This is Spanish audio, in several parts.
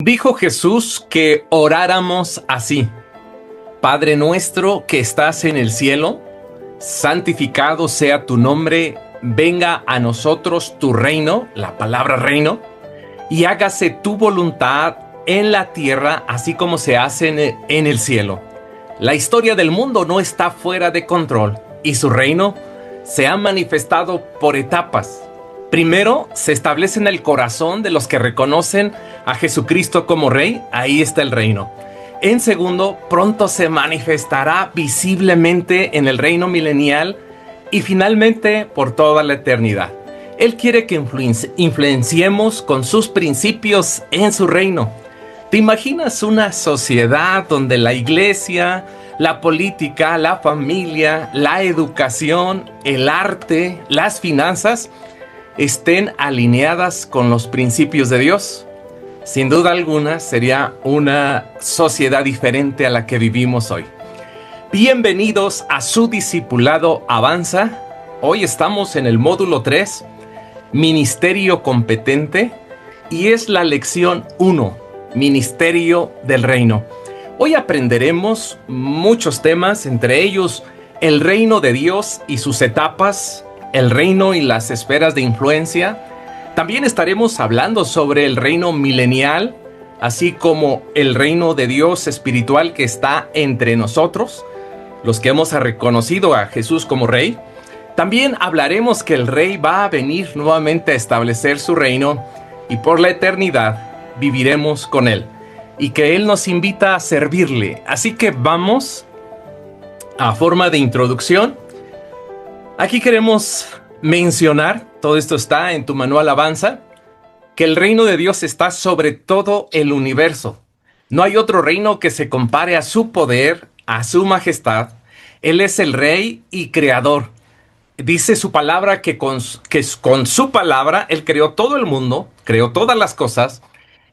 Dijo Jesús que oráramos así: Padre nuestro que estás en el cielo, santificado sea tu nombre, venga a nosotros tu reino, la palabra reino, y hágase tu voluntad en la tierra, así como se hace en el cielo. La historia del mundo no está fuera de control y su reino se ha manifestado por etapas. Primero, se establece en el corazón de los que reconocen a Jesucristo como Rey. Ahí está el reino. En segundo, pronto se manifestará visiblemente en el reino milenial y finalmente por toda la eternidad. Él quiere que influenciemos con sus principios en su reino. ¿Te imaginas una sociedad donde la iglesia, la política, la familia, la educación, el arte, las finanzas estén alineadas con los principios de Dios? Sin duda alguna sería una sociedad diferente a la que vivimos hoy. Bienvenidos a su discipulado Avanza. Hoy estamos en el módulo 3, Ministerio Competente, y es la lección 1, Ministerio del Reino. Hoy aprenderemos muchos temas, entre ellos el reino de Dios y sus etapas, el reino y las esferas de influencia. También estaremos hablando sobre el reino milenial, así como el reino de Dios espiritual que está entre nosotros, los que hemos reconocido a Jesús como Rey. También hablaremos que el Rey va a venir nuevamente a establecer su reino y por la eternidad viviremos con Él, y que Él nos invita a servirle. Así que vamos a forma de introducción. Aquí queremos mencionar, todo esto está en tu manual Avanza, que el reino de Dios está sobre todo el universo. No hay otro reino que se compare a su poder, a su majestad. Él es el Rey y Creador. Dice su palabra que con su palabra Él creó todo el mundo, creó todas las cosas,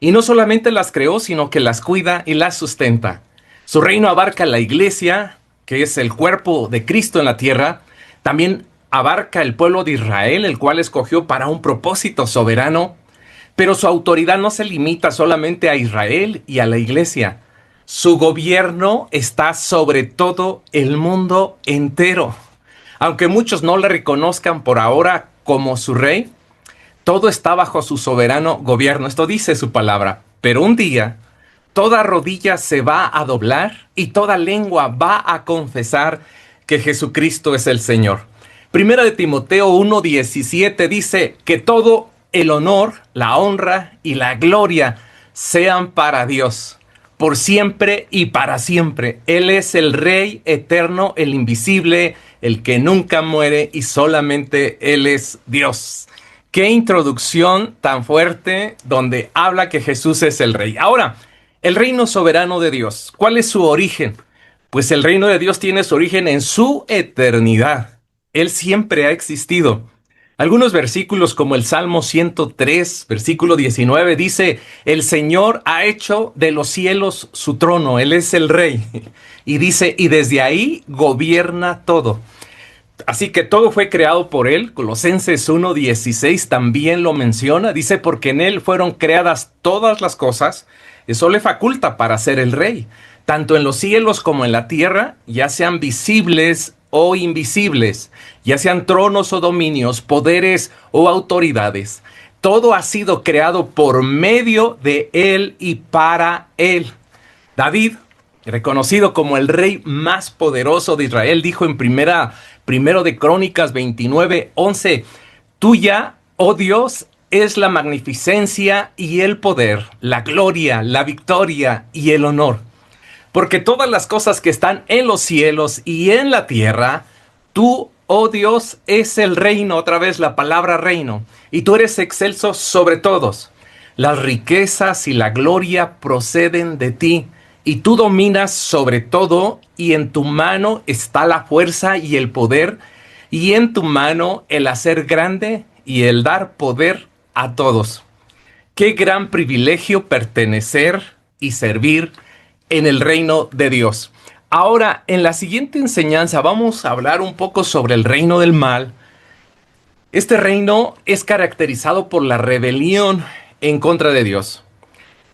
y no solamente las creó, sino que las cuida y las sustenta. Su reino abarca la iglesia, que es el cuerpo de Cristo en la tierra. También abarca el pueblo de Israel, el cual escogió para un propósito soberano. Pero su autoridad no se limita solamente a Israel y a la iglesia. Su gobierno está sobre todo el mundo entero. Aunque muchos no le reconozcan por ahora como su rey, todo está bajo su soberano gobierno. Esto dice su palabra. Pero un día, toda rodilla se va a doblar y toda lengua va a confesar que Jesucristo es el Señor. Primera de Timoteo 1:17 dice que todo el honor, la honra y la gloria sean para Dios, por siempre y para siempre. Él es el Rey eterno, el invisible, el que nunca muere, y solamente Él es Dios. Qué introducción tan fuerte, donde habla que Jesús es el Rey. Ahora, el reino soberano de Dios, ¿cuál es su origen? Pues el reino de Dios tiene su origen en su eternidad. Él siempre ha existido. Algunos versículos como el Salmo 103, versículo 19, dice: el Señor ha hecho de los cielos su trono, Él es el Rey. Y dice, y desde ahí gobierna todo. Así que todo fue creado por Él. Colosenses 1:16 también lo menciona. Dice, porque en Él fueron creadas todas las cosas. Eso le faculta para ser el Rey, tanto en los cielos como en la tierra, ya sean visibles o invisibles, ya sean tronos o dominios, poderes o autoridades. Todo ha sido creado por medio de Él y para Él. David, reconocido como el rey más poderoso de Israel, dijo en primero de Crónicas 29:11: tuya, oh Dios, es la magnificencia y el poder, la gloria, la victoria y el honor. Porque todas las cosas que están en los cielos y en la tierra, tú, oh Dios, es el reino, otra vez la palabra reino, y tú eres excelso sobre todos. Las riquezas y la gloria proceden de ti, y tú dominas sobre todo, y en tu mano está la fuerza y el poder, y en tu mano el hacer grande y el dar poder a todos. Qué gran privilegio pertenecer y servir en el reino de Dios. Ahora, en la siguiente enseñanza vamos a hablar un poco sobre el reino del mal. Este reino es caracterizado por la rebelión en contra de Dios.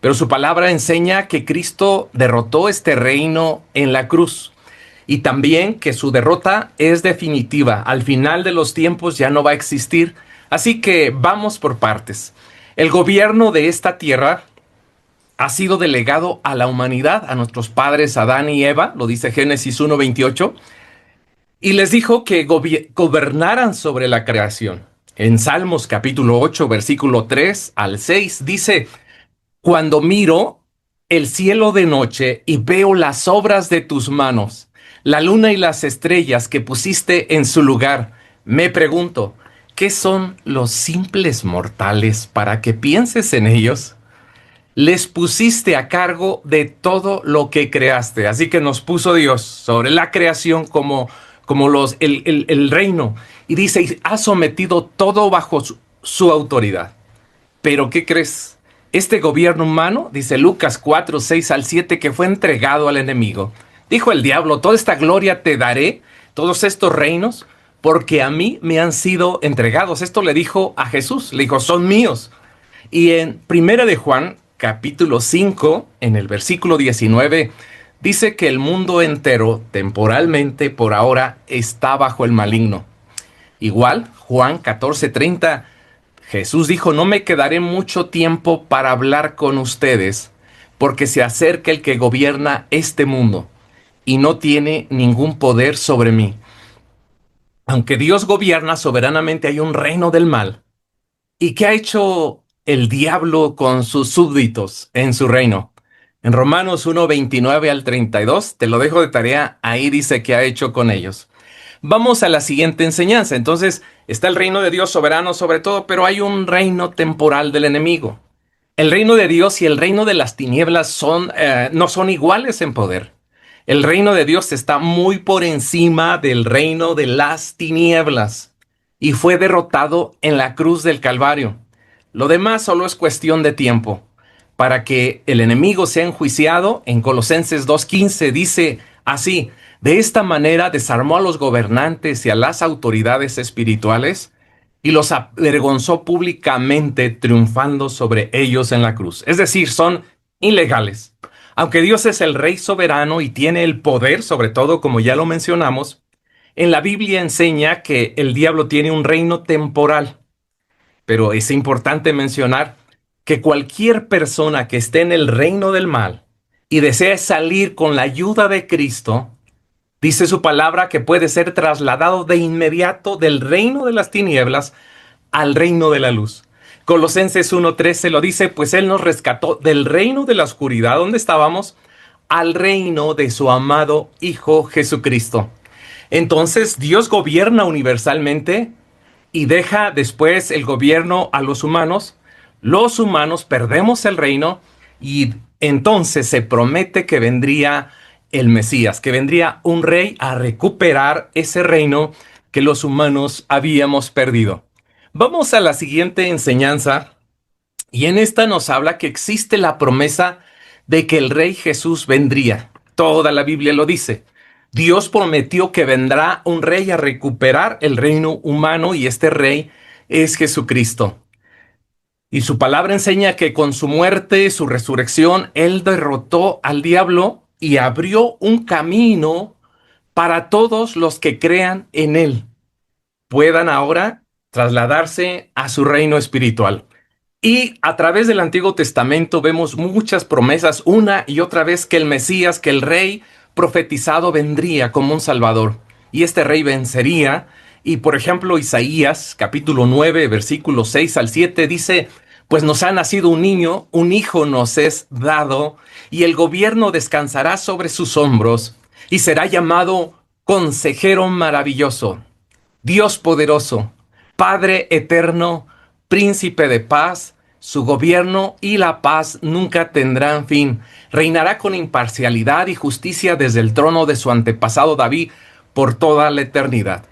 pero su palabra enseña que Cristo derrotó este reino en la cruz y también que su derrota es definitiva. Al final de los tiempos ya no va a existir. Así que vamos por partes. El gobierno de esta tierra ha sido delegado a la humanidad, a nuestros padres Adán y Eva, lo dice Génesis 1:28, y les dijo que gobernaran sobre la creación. En Salmos capítulo 8, versículo 3 al 6, dice: cuando miro el cielo de noche y veo las obras de tus manos, la luna y las estrellas que pusiste en su lugar, me pregunto, ¿qué son los simples mortales para que pienses en ellos? Les pusiste a cargo de todo lo que creaste. Así que nos puso Dios sobre la creación como el reino. Y dice, ha sometido todo bajo su autoridad. Pero ¿qué crees? Este gobierno humano, dice Lucas 4, 6 al 7, que fue entregado al enemigo. Dijo el diablo, toda esta gloria te daré, todos estos reinos, porque a mí me han sido entregados. Esto le dijo a Jesús, le dijo, son míos. Y en 1 de Juan, capítulo 5, en el versículo 19, dice que el mundo entero, temporalmente, por ahora, está bajo el maligno. Igual, Juan 14:30, Jesús dijo, no me quedaré mucho tiempo para hablar con ustedes, porque se acerca el que gobierna este mundo, y no tiene ningún poder sobre mí. Aunque Dios gobierna soberanamente, hay un reino del mal. ¿Y qué ha hecho el diablo con sus súbditos en su reino? En Romanos 1:29 al 32, te lo dejo de tarea, ahí dice qué ha hecho con ellos. Vamos a la siguiente enseñanza. Entonces, está el reino de Dios soberano sobre todo, pero hay un reino temporal del enemigo. El reino de Dios y el reino de las tinieblas no son iguales en poder. El reino de Dios está muy por encima del reino de las tinieblas y fue derrotado en la cruz del Calvario. Lo demás solo es cuestión de tiempo. Para que el enemigo sea enjuiciado, en Colosenses 2:15 dice así, de esta manera desarmó a los gobernantes y a las autoridades espirituales y los avergonzó públicamente, triunfando sobre ellos en la cruz. Es decir, son ilegales. Aunque Dios es el Rey soberano y tiene el poder, sobre todo, como ya lo mencionamos, en la Biblia enseña que el diablo tiene un reino temporal. Pero es importante mencionar que cualquier persona que esté en el reino del mal y desee salir con la ayuda de Cristo, dice su palabra que puede ser trasladado de inmediato del reino de las tinieblas al reino de la luz. Colosenses 1:13 lo dice, pues Él nos rescató del reino de la oscuridad, donde estábamos, al reino de su amado Hijo Jesucristo. Entonces, Dios gobierna universalmente y deja después el gobierno a los humanos. Los humanos perdemos el reino y entonces se promete que vendría el Mesías, que vendría un rey a recuperar ese reino que los humanos habíamos perdido. Vamos a la siguiente enseñanza y en esta nos habla que existe la promesa de que el Rey Jesús vendría. Toda la Biblia lo dice. Dios prometió que vendrá un rey a recuperar el reino humano y este rey es Jesucristo. Y su palabra enseña que con su muerte, su resurrección, Él derrotó al diablo y abrió un camino para todos los que crean en Él. Puedan ahora trasladarse a su reino espiritual. Y a través del Antiguo Testamento vemos muchas promesas, una y otra vez, que el Mesías, que el rey profetizado vendría como un salvador. Y este rey vencería. Y por ejemplo, Isaías, capítulo 9, versículos 6 al 7, dice, pues nos ha nacido un niño, un hijo nos es dado, y el gobierno descansará sobre sus hombros, y será llamado Consejero Maravilloso, Dios Poderoso, Padre Eterno, Príncipe de Paz. Su gobierno y la paz nunca tendrán fin. Reinará con imparcialidad y justicia desde el trono de su antepasado David por toda la eternidad.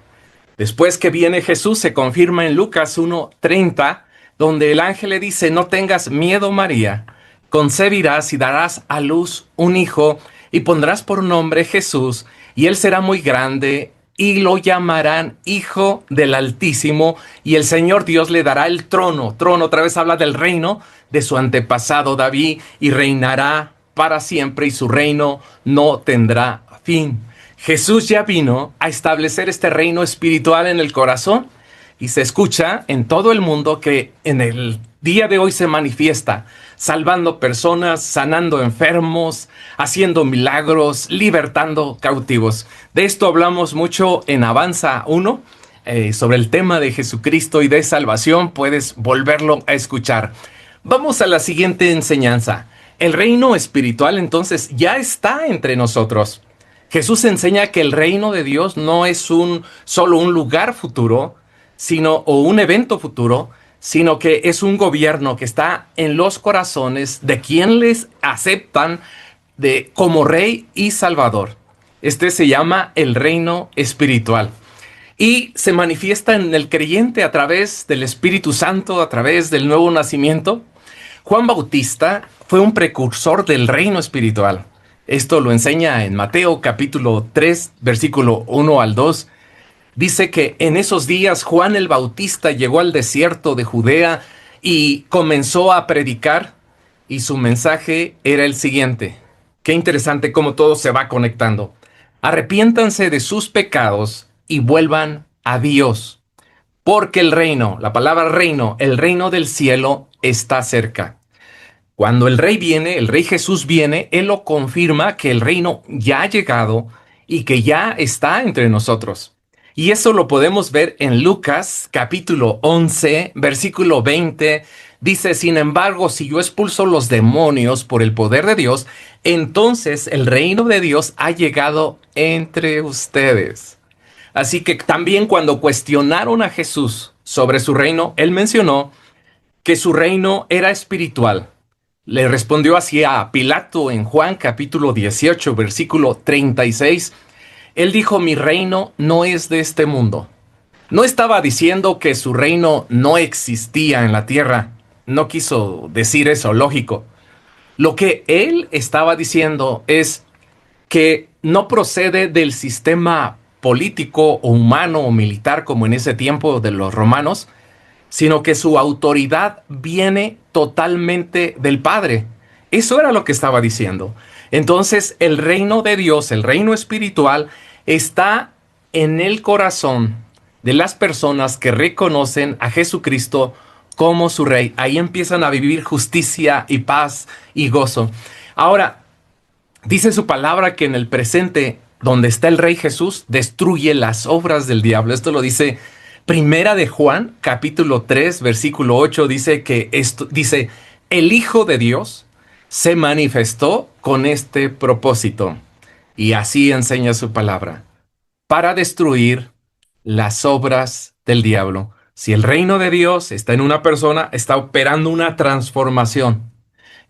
Después que viene Jesús, se confirma en Lucas 1:30, donde el ángel le dice, no tengas miedo, María, concebirás y darás a luz un hijo y pondrás por nombre Jesús, y él será muy grande y lo llamarán Hijo del Altísimo, y el Señor Dios le dará el trono. Trono, otra vez habla del reino de su antepasado David y reinará para siempre y su reino no tendrá fin. Jesús ya vino a establecer este reino espiritual en el corazón y se escucha en todo el mundo que en el día de hoy se manifiesta, salvando personas, sanando enfermos, haciendo milagros, libertando cautivos. De esto hablamos mucho en Avanza 1, sobre el tema de Jesucristo y de salvación. Puedes volverlo a escuchar. Vamos a la siguiente enseñanza. El reino espiritual entonces ya está entre nosotros. Jesús enseña que el reino de Dios no es solo un lugar futuro, o un evento futuro, sino que es un gobierno que está en los corazones de quienes les aceptan como Rey y Salvador. Este se llama el reino espiritual y se manifiesta en el creyente a través del Espíritu Santo, a través del nuevo nacimiento. Juan Bautista fue un precursor del reino espiritual. Esto lo enseña en Mateo capítulo 3, versículo 1 al 2. Dice que en esos días Juan el Bautista llegó al desierto de Judea y comenzó a predicar, y su mensaje era el siguiente. Qué interesante cómo todo se va conectando. Arrepiéntanse de sus pecados y vuelvan a Dios, porque el reino, la palabra reino, el reino del cielo está cerca. Cuando el Rey viene, el Rey Jesús viene, Él lo confirma que el reino ya ha llegado y que ya está entre nosotros. Y eso lo podemos ver en Lucas capítulo 11, versículo 20. Dice, sin embargo, si yo expulso los demonios por el poder de Dios, entonces el reino de Dios ha llegado entre ustedes. Así que también cuando cuestionaron a Jesús sobre su reino, Él mencionó que su reino era espiritual. Le respondió así a Pilato en Juan capítulo 18, versículo 36. Él dijo, mi reino no es de este mundo. No estaba diciendo que su reino no existía en la tierra. No quiso decir eso, lógico. Lo que él estaba diciendo es que no procede del sistema político o humano o militar como en ese tiempo de los romanos, sino que su autoridad viene totalmente del Padre. Eso era lo que estaba diciendo. Entonces, el reino de Dios, el reino espiritual, está en el corazón de las personas que reconocen a Jesucristo como su Rey. Ahí empiezan a vivir justicia y paz y gozo. Ahora, dice su palabra que en el presente, donde está el Rey Jesús, destruye las obras del diablo. Esto lo dice Primera de Juan, capítulo 3, versículo 8, dice, el Hijo de Dios se manifestó con este propósito. Y así enseña su palabra, para destruir las obras del diablo. Si el reino de Dios está en una persona, está operando una transformación.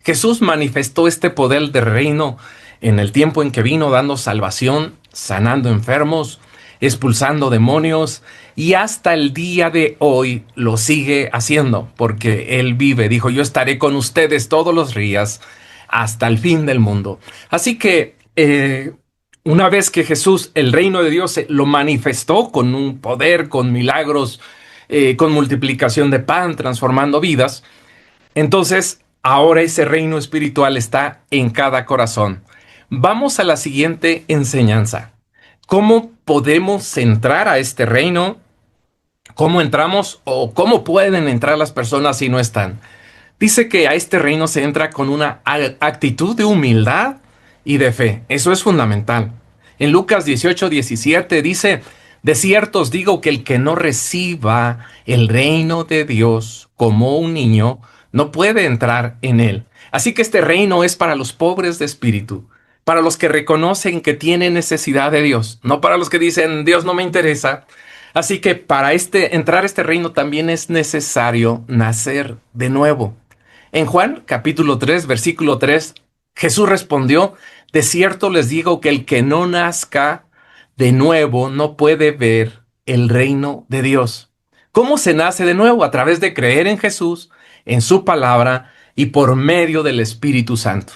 Jesús manifestó este poder de reino en el tiempo en que vino dando salvación, sanando enfermos, expulsando demonios, y hasta el día de hoy lo sigue haciendo, porque Él vive. Dijo, yo estaré con ustedes todos los días hasta el fin del mundo. Así que una vez que Jesús, el reino de Dios, lo manifestó con un poder, con milagros, con multiplicación de pan, transformando vidas, entonces ahora ese reino espiritual está en cada corazón. Vamos a la siguiente enseñanza. ¿Cómo podemos entrar a este reino? ¿Cómo entramos o cómo pueden entrar las personas si no están? Dice que a este reino se entra con una actitud de humildad y de fe. Eso es fundamental. En Lucas 18, 17 dice, de cierto os digo que el que no reciba el reino de Dios como un niño, no puede entrar en él. Así que este reino es para los pobres de espíritu, para los que reconocen que tienen necesidad de Dios, no para los que dicen, Dios no me interesa. Así que para entrar a este reino también es necesario nacer de nuevo. En Juan capítulo 3, versículo 3, Jesús respondió, de cierto les digo que el que no nazca de nuevo no puede ver el reino de Dios. ¿Cómo se nace de nuevo? A través de creer en Jesús, en su palabra y por medio del Espíritu Santo.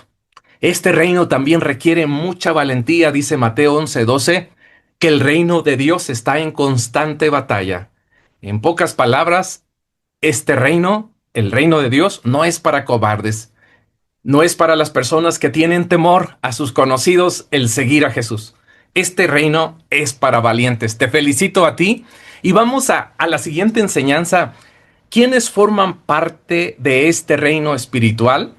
Este reino también requiere mucha valentía, dice Mateo 11:12, que el reino de Dios está en constante batalla. En pocas palabras, este reino El reino de Dios no es para cobardes, no es para las personas que tienen temor a sus conocidos el seguir a Jesús. Este reino es para valientes. Te felicito a ti y vamos a la siguiente enseñanza. ¿Quiénes forman parte de este reino espiritual?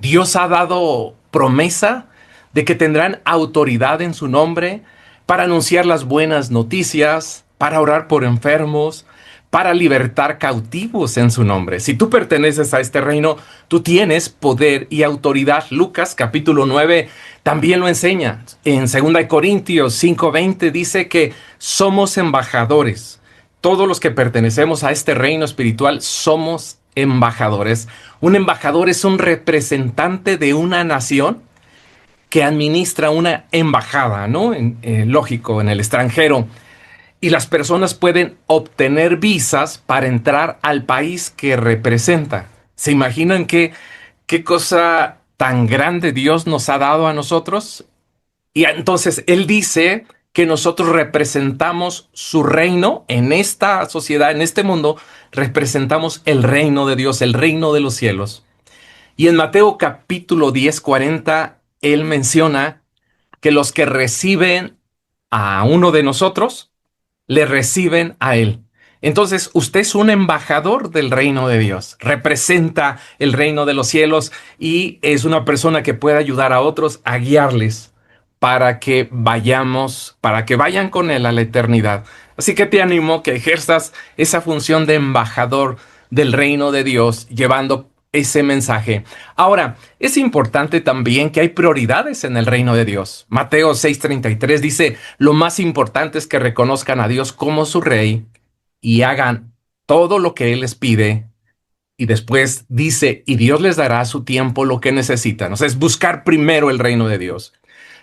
Dios ha dado promesa de que tendrán autoridad en su nombre para anunciar las buenas noticias, para orar por enfermos, para libertar cautivos en su nombre. Si tú perteneces a este reino, tú tienes poder y autoridad. Lucas capítulo 9 también lo enseña. En 2 Corintios 5:20 dice que somos embajadores. Todos los que pertenecemos a este reino espiritual somos embajadores. Un embajador es un representante de una nación que administra una embajada, ¿no? Lógico, en el extranjero. Y las personas pueden obtener visas para entrar al país que representa. ¿Se imaginan qué cosa tan grande Dios nos ha dado a nosotros? Y entonces Él dice que nosotros representamos su reino en esta sociedad, en este mundo, representamos el reino de Dios, el reino de los cielos. Y en Mateo capítulo 10:40, Él menciona que los que reciben a uno de nosotros, le reciben a Él. Entonces, usted es un embajador del reino de Dios, representa el reino de los cielos y es una persona que puede ayudar a otros a guiarles para que para que vayan con Él a la eternidad. Así que te animo que ejerzas esa función de embajador del reino de Dios, llevando ese mensaje. Ahora, es importante también que hay prioridades en el reino de Dios. Mateo 6:33 dice, lo más importante es que reconozcan a Dios como su rey y hagan todo lo que Él les pide. Y después dice, y Dios les dará a su tiempo lo que necesitan. O sea, es buscar primero el reino de Dios.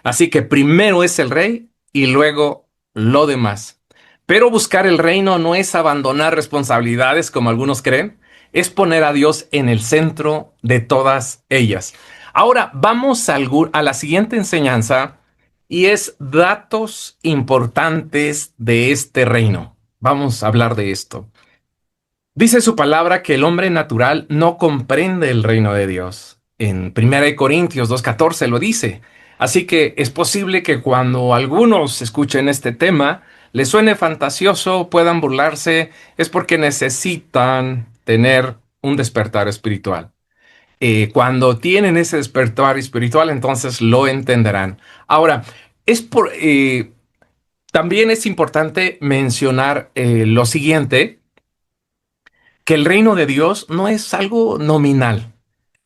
Así que primero es el rey y luego lo demás. Pero buscar el reino no es abandonar responsabilidades como algunos creen, es poner a Dios en el centro de todas ellas. Ahora vamos a la siguiente enseñanza y es datos importantes de este reino. Vamos a hablar de esto. Dice su palabra que el hombre natural no comprende el reino de Dios. En 1 Corintios 2:14 lo dice. Así que es posible que cuando algunos escuchen este tema, les suene fantasioso, puedan burlarse, es porque necesitan tener un despertar espiritual. Cuando tienen ese despertar espiritual, entonces lo entenderán. Ahora, también es importante mencionar lo siguiente, que el reino de Dios no es algo nominal,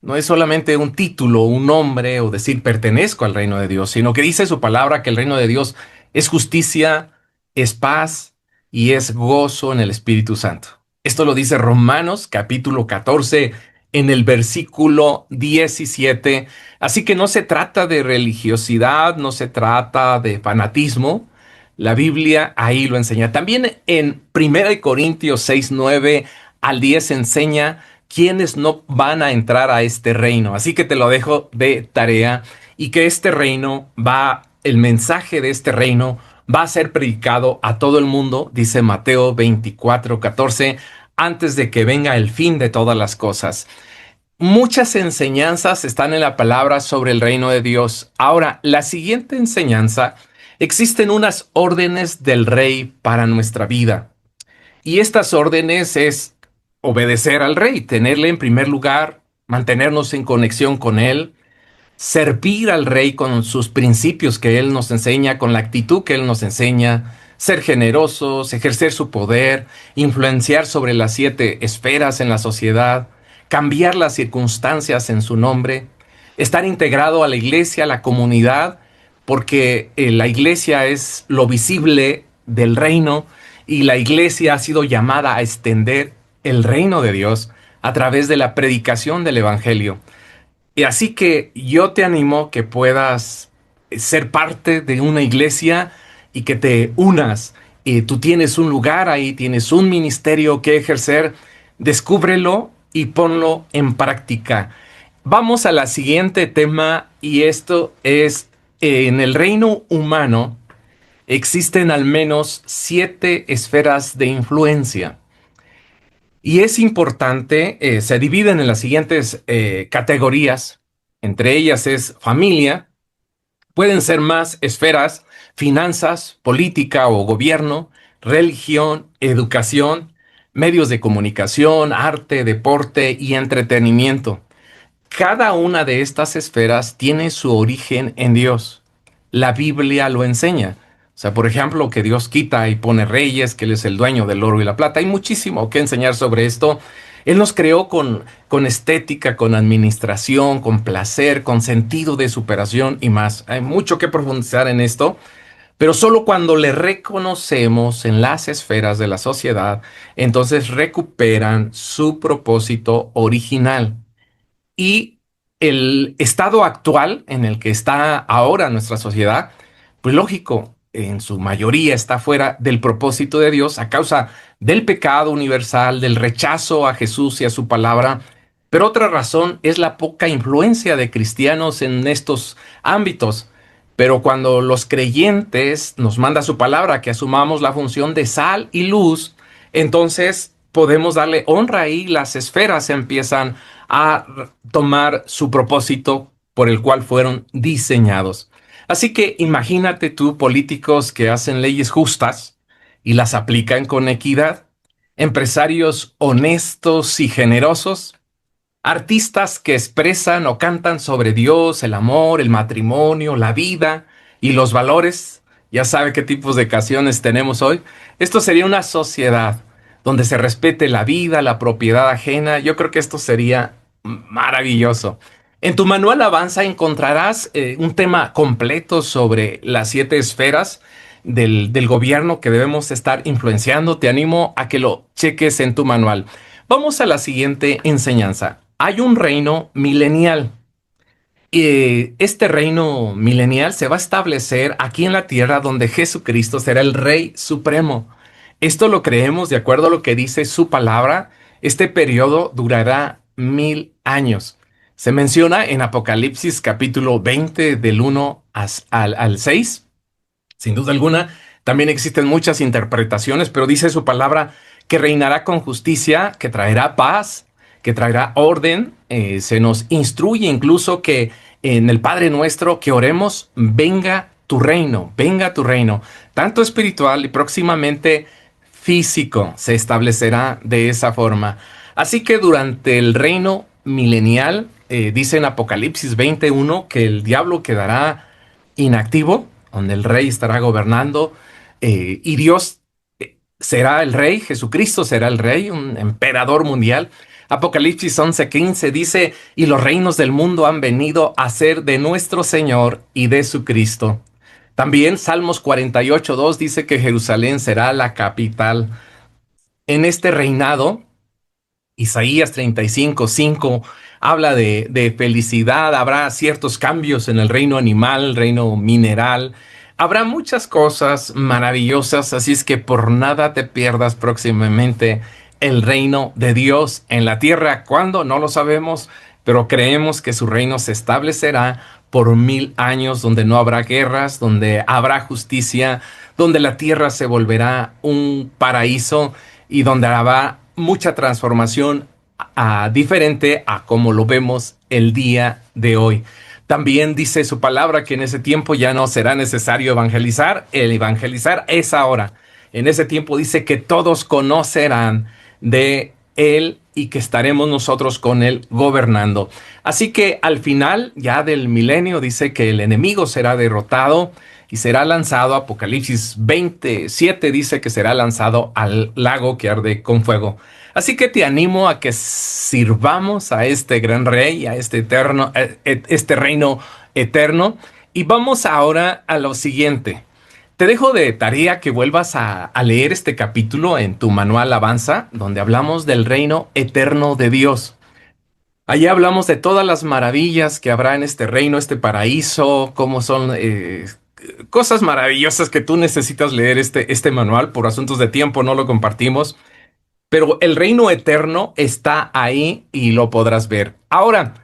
no es solamente un título, un nombre o decir pertenezco al reino de Dios, sino que dice su palabra que el reino de Dios es justicia, es paz y es gozo en el Espíritu Santo. Esto lo dice Romanos capítulo 14 en el versículo 17. Así que no se trata de religiosidad, no se trata de fanatismo. La Biblia ahí lo enseña. También en 1 Corintios 6:9 al 10 enseña quiénes no van a entrar a este reino. Así que te lo dejo de tarea y que el mensaje de este reino va a ser predicado a todo el mundo, dice Mateo 24:14, antes de que venga el fin de todas las cosas. Muchas enseñanzas están en la palabra sobre el reino de Dios. Ahora, la siguiente enseñanza, existen unas órdenes del rey para nuestra vida. Y estas órdenes es obedecer al rey, tenerle en primer lugar, mantenernos en conexión con él, servir al rey con sus principios que él nos enseña, con la actitud que él nos enseña, ser generosos, ejercer su poder, influenciar sobre las 7 esferas en la sociedad, cambiar las circunstancias en su nombre, estar integrado a la iglesia, a la comunidad, porque la iglesia es lo visible del reino y la iglesia ha sido llamada a extender el reino de Dios a través de la predicación del evangelio. Y así que yo te animo que puedas ser parte de una iglesia y que te unas. Y tú tienes un lugar ahí, tienes un ministerio que ejercer, descúbrelo y ponlo en práctica. Vamos a la siguiente tema y esto es, en el reino humano existen al menos 7 esferas de influencia. Y es importante, se dividen en las siguientes categorías. Entre ellas es familia, pueden ser más esferas, finanzas, política o gobierno, religión, educación, medios de comunicación, arte, deporte y entretenimiento. Cada una de estas esferas tiene su origen en Dios. La Biblia lo enseña. O sea, por ejemplo, que Dios quita y pone reyes, que Él es el dueño del oro y la plata. Hay muchísimo que enseñar sobre esto. Él nos creó con estética, con administración, con placer, con sentido de superación y más. Hay mucho que profundizar en esto, pero solo cuando le reconocemos en las esferas de la sociedad, entonces recuperan su propósito original. Y el estado actual en el que está ahora nuestra sociedad, pues lógico, en su mayoría está fuera del propósito de Dios a causa del pecado universal, del rechazo a Jesús y a su palabra. Pero otra razón es la poca influencia de cristianos en estos ámbitos. Pero cuando los creyentes nos manda su palabra que asumamos la función de sal y luz, entonces podemos darle honra y las esferas empiezan a tomar su propósito por el cual fueron diseñados. Así que imagínate tú políticos que hacen leyes justas y las aplican con equidad, empresarios honestos y generosos, artistas que expresan o cantan sobre Dios, el amor, el matrimonio, la vida y los valores. Ya sabe qué tipos de canciones tenemos hoy. Esto sería una sociedad donde se respete la vida, la propiedad ajena. Yo creo que esto sería maravilloso. En tu manual Avanza encontrarás un tema completo sobre las 7 esferas del gobierno que debemos estar influenciando. Te animo a que lo cheques en tu manual. Vamos a la siguiente enseñanza. Hay un reino milenial. Este reino milenial se va a establecer aquí en la tierra donde Jesucristo será el Rey Supremo. Esto lo creemos de acuerdo a lo que dice su palabra. Este periodo durará 1000 años. Se menciona en Apocalipsis capítulo 20 del 1 al 6. Sin duda alguna, también existen muchas interpretaciones, pero dice su palabra que reinará con justicia, que traerá paz, que traerá orden. Se nos instruye incluso que en el Padre Nuestro que oremos, venga tu reino, tanto espiritual y próximamente físico, se establecerá de esa forma. Así que durante el reino milenial, dice en Apocalipsis 21 que el diablo quedará inactivo, donde el rey estará gobernando y Dios será el rey, Jesucristo será el rey, un emperador mundial. Apocalipsis 11:15 dice, y los reinos del mundo han venido a ser de nuestro Señor y de su Cristo. También Salmos 48:2 dice que Jerusalén será la capital. En este reinado, Isaías 35:5 habla de felicidad, habrá ciertos cambios en el reino animal, el reino mineral, habrá muchas cosas maravillosas, así es que por nada te pierdas próximamente el reino de Dios en la tierra. ¿Cuándo? No lo sabemos, pero creemos que su reino se establecerá por 1000 años, donde no habrá guerras, donde habrá justicia, donde la tierra se volverá un paraíso y donde habrá mucha transformación diferente a como lo vemos el día de hoy. También dice su palabra que en ese tiempo ya no será necesario evangelizar. El evangelizar es ahora. En ese tiempo dice que todos conocerán de Él y que estaremos nosotros con Él gobernando. Así que al final ya del milenio dice que el enemigo será derrotado y será lanzado. Apocalipsis 27 dice que será lanzado al lago que arde con fuego. Así que te animo a que sirvamos a este gran rey, a este reino eterno. Y vamos ahora a lo siguiente. Te dejo de tarea que vuelvas a leer este capítulo en tu manual Avanza, donde hablamos del reino eterno de Dios. Allí hablamos de todas las maravillas que habrá en este reino, este paraíso, cómo son cosas maravillosas que tú necesitas leer este manual. Por asuntos de tiempo no lo compartimos. Pero el reino eterno está ahí y lo podrás ver. Ahora,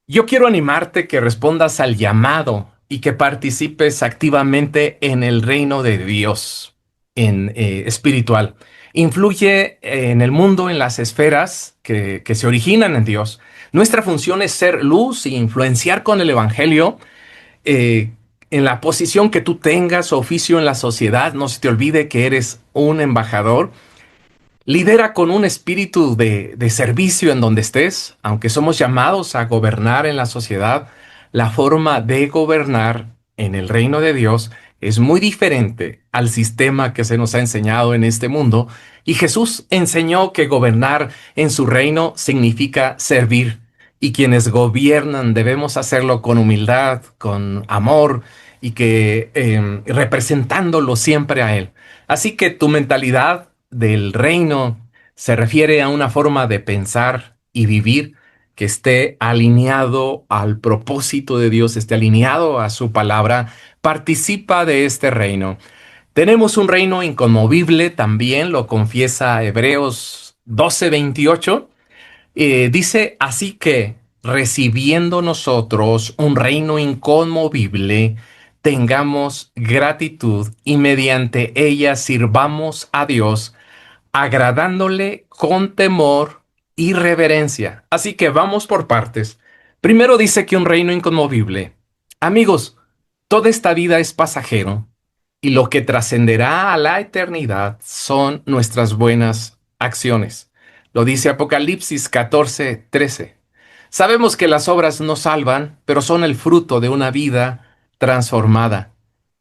yo quiero animarte que respondas al llamado y que participes activamente en el reino de Dios, en espiritual. influye en el mundo, en las esferas que se originan en Dios. Nuestra función es ser luz e influenciar con el Evangelio eh, en la posición que tú tengas, oficio en la sociedad. No se te olvide que eres un embajador. Lidera con un espíritu de servicio en donde estés, aunque somos llamados a gobernar en la sociedad. La forma de gobernar en el reino de Dios es muy diferente al sistema que se nos ha enseñado en este mundo, y Jesús enseñó que gobernar en su reino significa servir, y quienes gobiernan debemos hacerlo con humildad, con amor, y que representándolo siempre a Él. Así que tu mentalidad del reino se refiere a una forma de pensar y vivir que esté alineado al propósito de Dios, esté alineado a su palabra. Participa de este reino. Tenemos un reino inconmovible, también lo confiesa Hebreos 12:28. Dice, así que recibiendo nosotros un reino inconmovible, tengamos gratitud y mediante ella sirvamos a Dios, agradándole con temor y reverencia. Así que vamos por partes. Primero dice que un reino inconmovible. Amigos, toda esta vida es pasajero y lo que trascenderá a la eternidad son nuestras buenas acciones. Lo dice Apocalipsis 14:13. Sabemos que las obras no salvan, pero son el fruto de una vida transformada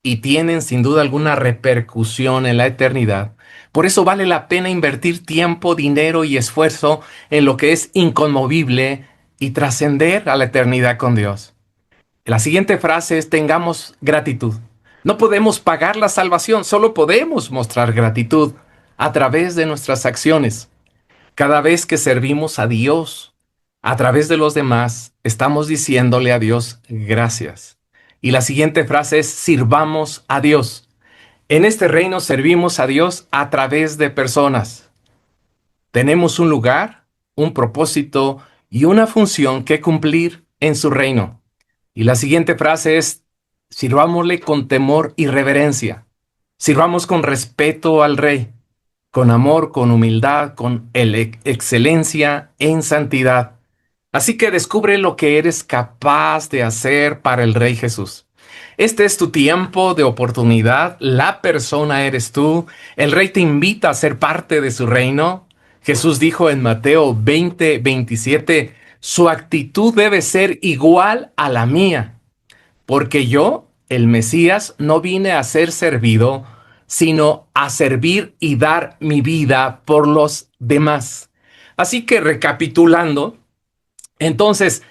y tienen sin duda alguna repercusión en la eternidad. Por eso vale la pena invertir tiempo, dinero y esfuerzo en lo que es inconmovible y trascender a la eternidad con Dios. La siguiente frase es: tengamos gratitud. No podemos pagar la salvación, solo podemos mostrar gratitud a través de nuestras acciones. Cada vez que servimos a Dios a través de los demás, estamos diciéndole a Dios gracias. Y la siguiente frase es: sirvamos a Dios. En este reino servimos a Dios a través de personas. Tenemos un lugar, un propósito y una función que cumplir en su reino. Y la siguiente frase es: sirvámosle con temor y reverencia. Sirvamos con respeto al Rey, con amor, con humildad, con excelencia en santidad. Así que descubre lo que eres capaz de hacer para el Rey Jesús. Este es tu tiempo de oportunidad, la persona eres tú, el Rey te invita a ser parte de su reino. Jesús dijo en Mateo 20:27, su actitud debe ser igual a la mía, porque yo, el Mesías, no vine a ser servido, sino a servir y dar mi vida por los demás. Así que recapitulando, entonces,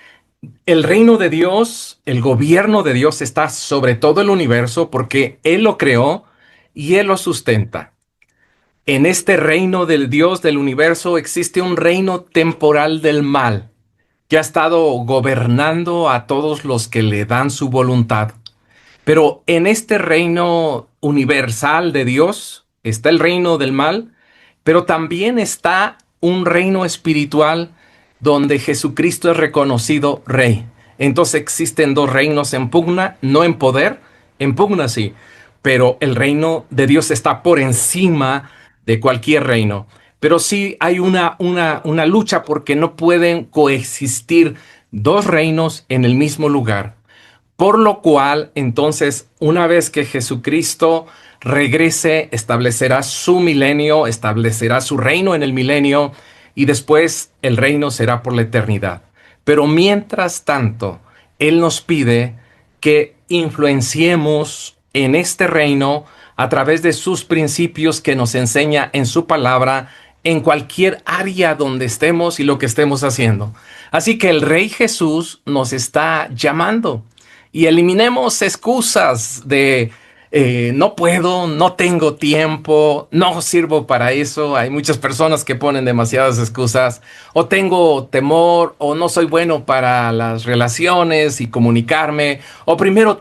el reino de Dios, el gobierno de Dios está sobre todo el universo porque Él lo creó y Él lo sustenta. En este reino del Dios del universo existe un reino temporal del mal que ha estado gobernando a todos los que le dan su voluntad. Pero en este reino universal de Dios está el reino del mal, pero también está un reino espiritual donde Jesucristo es reconocido rey. Entonces existen dos reinos en pugna, no en poder, en pugna sí, pero el reino de Dios está por encima de cualquier reino. Pero sí hay una lucha porque no pueden coexistir dos reinos en el mismo lugar. Por lo cual, entonces, una vez que Jesucristo regrese, establecerá su milenio, establecerá su reino en el milenio, y después el reino será por la eternidad. Pero mientras tanto, Él nos pide que influenciemos en este reino a través de sus principios que nos enseña en su palabra, en cualquier área donde estemos y lo que estemos haciendo. Así que el Rey Jesús nos está llamando. Y eliminemos excusas de no puedo, no tengo tiempo, no sirvo para eso. Hay muchas personas que ponen demasiadas excusas. O tengo temor, o no soy bueno para las relaciones y comunicarme. O primero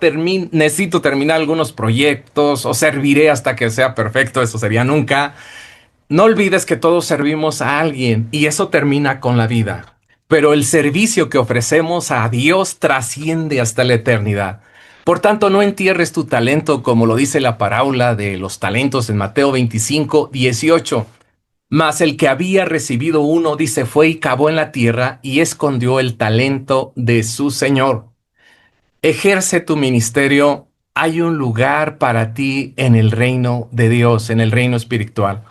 necesito terminar algunos proyectos, o serviré hasta que sea perfecto. Eso sería nunca. No olvides que todos servimos a alguien y eso termina con la vida. Pero el servicio que ofrecemos a Dios trasciende hasta la eternidad. Por tanto, no entierres tu talento como lo dice la parábola de los talentos en Mateo 25:18. Mas el que había recibido uno, dice, fue y cavó en la tierra y escondió el talento de su señor. Ejerce tu ministerio. Hay un lugar para ti en el reino de Dios, en el reino espiritual.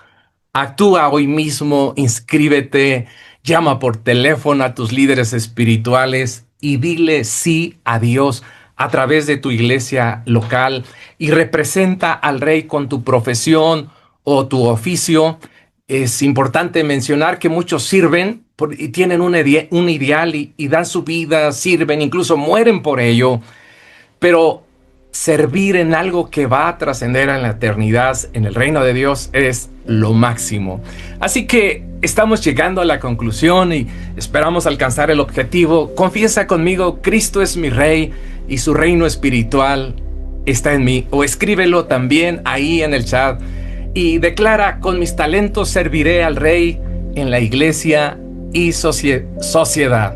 Actúa hoy mismo, inscríbete, llama por teléfono a tus líderes espirituales y dile sí a Dios a través de tu iglesia local y representa al Rey con tu profesión o tu oficio. Es importante mencionar que muchos sirven y tienen un ideal y dan su vida, sirven, incluso mueren por ello, pero servir en algo que va a trascender en la eternidad, en el reino de Dios, es lo máximo. Así que estamos llegando a la conclusión y esperamos alcanzar el objetivo. Confiesa conmigo, Cristo es mi Rey y su reino espiritual está en mí. O escríbelo también ahí en el chat y declara, con mis talentos serviré al Rey en la iglesia y sociedad.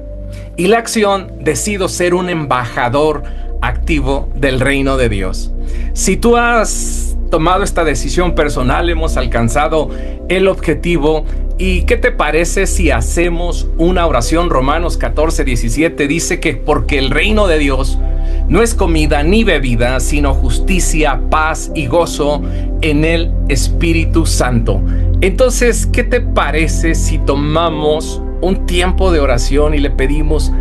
Y la acción, decido ser un embajador activo del reino de Dios. Si tú has tomado esta decisión personal, hemos alcanzado el objetivo. ¿Y qué te parece si hacemos una oración? Romanos 14:17 dice que porque el reino de Dios no es comida ni bebida, sino justicia, paz y gozo en el Espíritu Santo. Entonces, ¿qué te parece si tomamos un tiempo de oración y le pedimos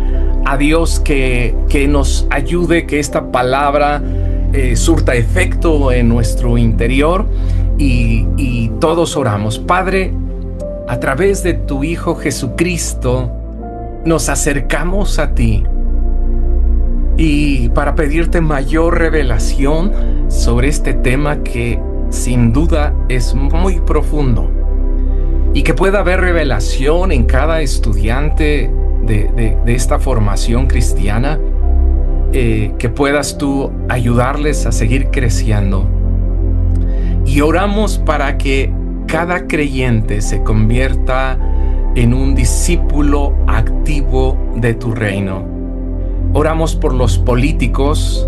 a Dios que nos ayude, que esta palabra surta efecto en nuestro interior y todos oramos? Padre, a través de tu Hijo Jesucristo nos acercamos a ti y para pedirte mayor revelación sobre este tema que sin duda es muy profundo y que pueda haber revelación en cada estudiante de esta formación cristiana, que puedas tú ayudarles a seguir creciendo. Y oramos para que cada creyente se convierta en un discípulo activo de tu reino. Oramos por los políticos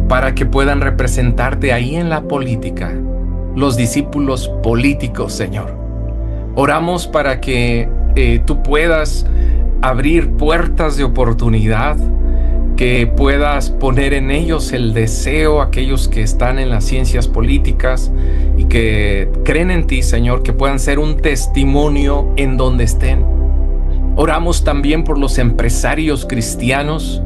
para que puedan representarte ahí en la política, los discípulos políticos, Señor. Oramos para que tú puedas abrir puertas de oportunidad, que puedas poner en ellos el deseo, aquellos que están en las ciencias políticas y que creen en ti, Señor, que puedan ser un testimonio en donde estén. Oramos también por los empresarios cristianos,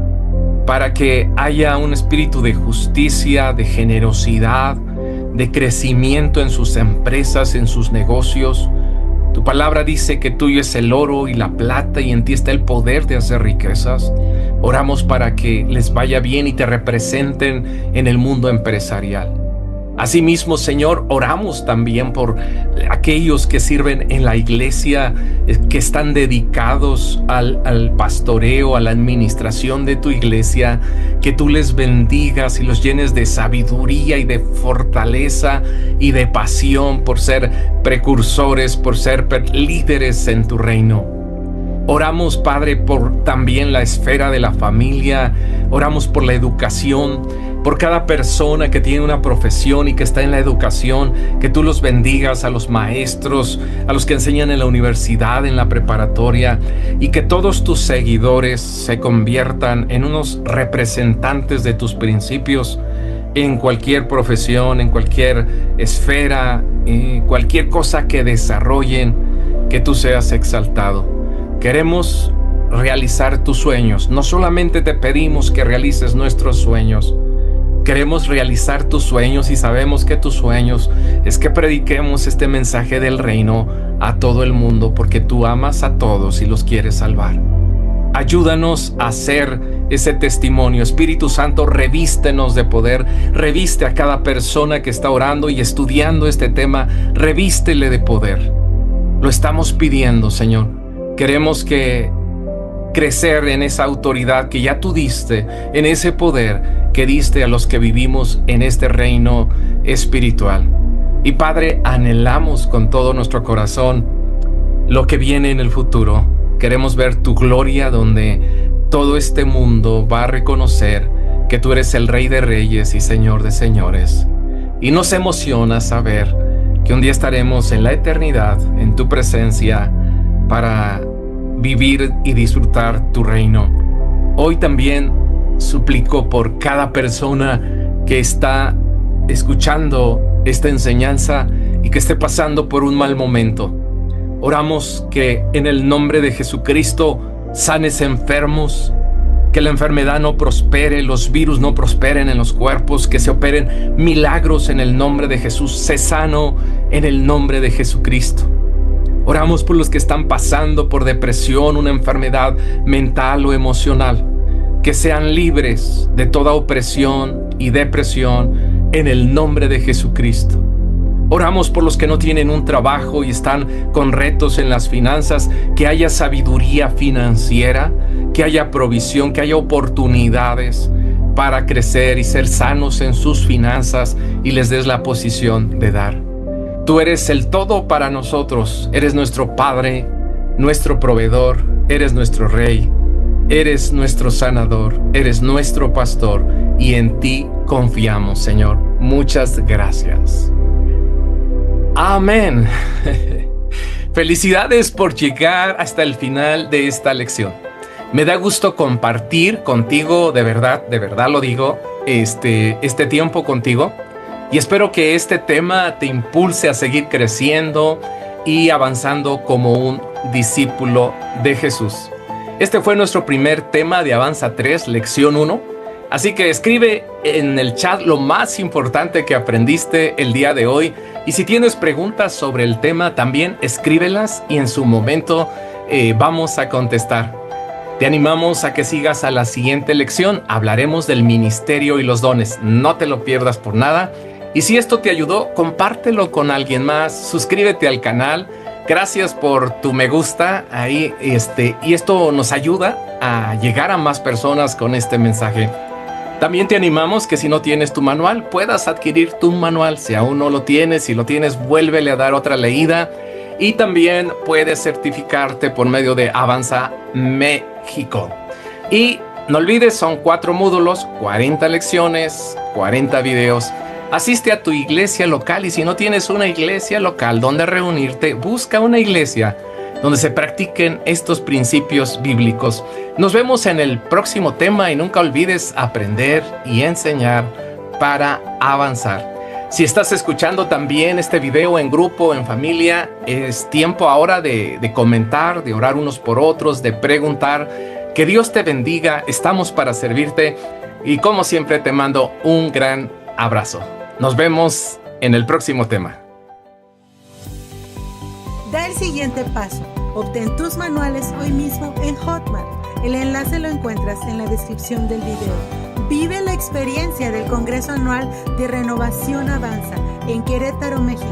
para que haya un espíritu de justicia, de generosidad, de crecimiento en sus empresas, en sus negocios. Tu palabra dice que tuyo es el oro y la plata y en ti está el poder de hacer riquezas. Oramos para que les vaya bien y te representen en el mundo empresarial. Asimismo, Señor, oramos también por aquellos que sirven en la iglesia, que están dedicados al pastoreo, a la administración de tu iglesia, que tú les bendigas y los llenes de sabiduría y de fortaleza y de pasión por ser precursores, por ser líderes en tu reino. Oramos, Padre, por también la esfera de la familia. Oramos por la educación, por cada persona que tiene una profesión y que está en la educación, que tú los bendigas, a los maestros, a los que enseñan en la universidad, en la preparatoria, y que todos tus seguidores se conviertan en unos representantes de tus principios en cualquier profesión, en cualquier esfera, cualquier cosa que desarrollen, que tú seas exaltado. Queremos realizar tus sueños. No solamente te pedimos que realices nuestros sueños, queremos realizar tus sueños y sabemos que tus sueños es que prediquemos este mensaje del reino a todo el mundo, porque tú amas a todos y los quieres salvar. Ayúdanos a hacer ese testimonio. Espíritu Santo, revístenos de poder, reviste a cada persona que está orando y estudiando este tema, revístele de poder. Lo estamos pidiendo, Señor. Queremos que crecer en esa autoridad que ya tú diste, en ese poder que diste a los que vivimos en este reino espiritual. Y Padre, anhelamos con todo nuestro corazón lo que viene en el futuro. Queremos ver tu gloria, donde todo este mundo va a reconocer que tú eres el Rey de Reyes y Señor de Señores. Y nos emociona saber que un día estaremos en la eternidad, en tu presencia, para vivir y disfrutar tu reino. Hoy también suplico por cada persona que está escuchando esta enseñanza y que esté pasando por un mal momento. Oramos que en el nombre de Jesucristo sanes enfermos, que la enfermedad no prospere, los virus no prosperen en los cuerpos, que se operen milagros en el nombre de Jesús. Sé sano en el nombre de Jesucristo. Oramos por los que están pasando por depresión, una enfermedad mental o emocional, que sean libres de toda opresión y depresión en el nombre de Jesucristo. Oramos por los que no tienen un trabajo y están con retos en las finanzas, que haya sabiduría financiera, que haya provisión, que haya oportunidades para crecer y ser sanos en sus finanzas y les des la posición de dar. Tú eres el todo para nosotros, eres nuestro Padre, nuestro proveedor, eres nuestro Rey, eres nuestro sanador, eres nuestro pastor y en ti confiamos, Señor. Muchas gracias. Amén. Felicidades por llegar hasta el final de esta lección. Me da gusto compartir contigo, de verdad lo digo, este tiempo contigo. Y espero que este tema te impulse a seguir creciendo y avanzando como un discípulo de Jesús. Este fue nuestro primer tema de Avanza 3, lección 1. Así que escribe en el chat lo más importante que aprendiste el día de hoy. Y si tienes preguntas sobre el tema, también escríbelas y en su momento vamos a contestar. Te animamos a que sigas a la siguiente lección. Hablaremos del ministerio y los dones. No te lo pierdas por nada. Y si esto te ayudó, compártelo con alguien más. Suscríbete al canal. Gracias por tu me gusta ahí. Y esto nos ayuda a llegar a más personas con este mensaje. También te animamos que si no tienes tu manual, puedas adquirir tu manual. Si aún no lo tienes, si lo tienes, vuélvele a dar otra leída. Y también puedes certificarte por medio de Avanza México. Y no olvides, son 4 módulos, 40 lecciones, 40 videos. Asiste a tu iglesia local y si no tienes una iglesia local donde reunirte, busca una iglesia donde se practiquen estos principios bíblicos. Nos vemos en el próximo tema y nunca olvides aprender y enseñar para avanzar. Si estás escuchando también este video en grupo, en familia, es tiempo ahora de comentar, de orar unos por otros, de preguntar. Que Dios te bendiga, estamos para servirte y como siempre te mando un gran abrazo. Nos vemos en el próximo tema. Da el siguiente paso. Obtén tus manuales hoy mismo en Hotmart. El enlace lo encuentras en la descripción del video. Vive la experiencia del Congreso Anual de Renovación Avanza en Querétaro, México.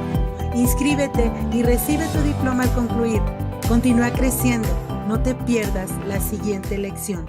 Inscríbete y recibe tu diploma al concluir. Continúa creciendo. No te pierdas la siguiente lección.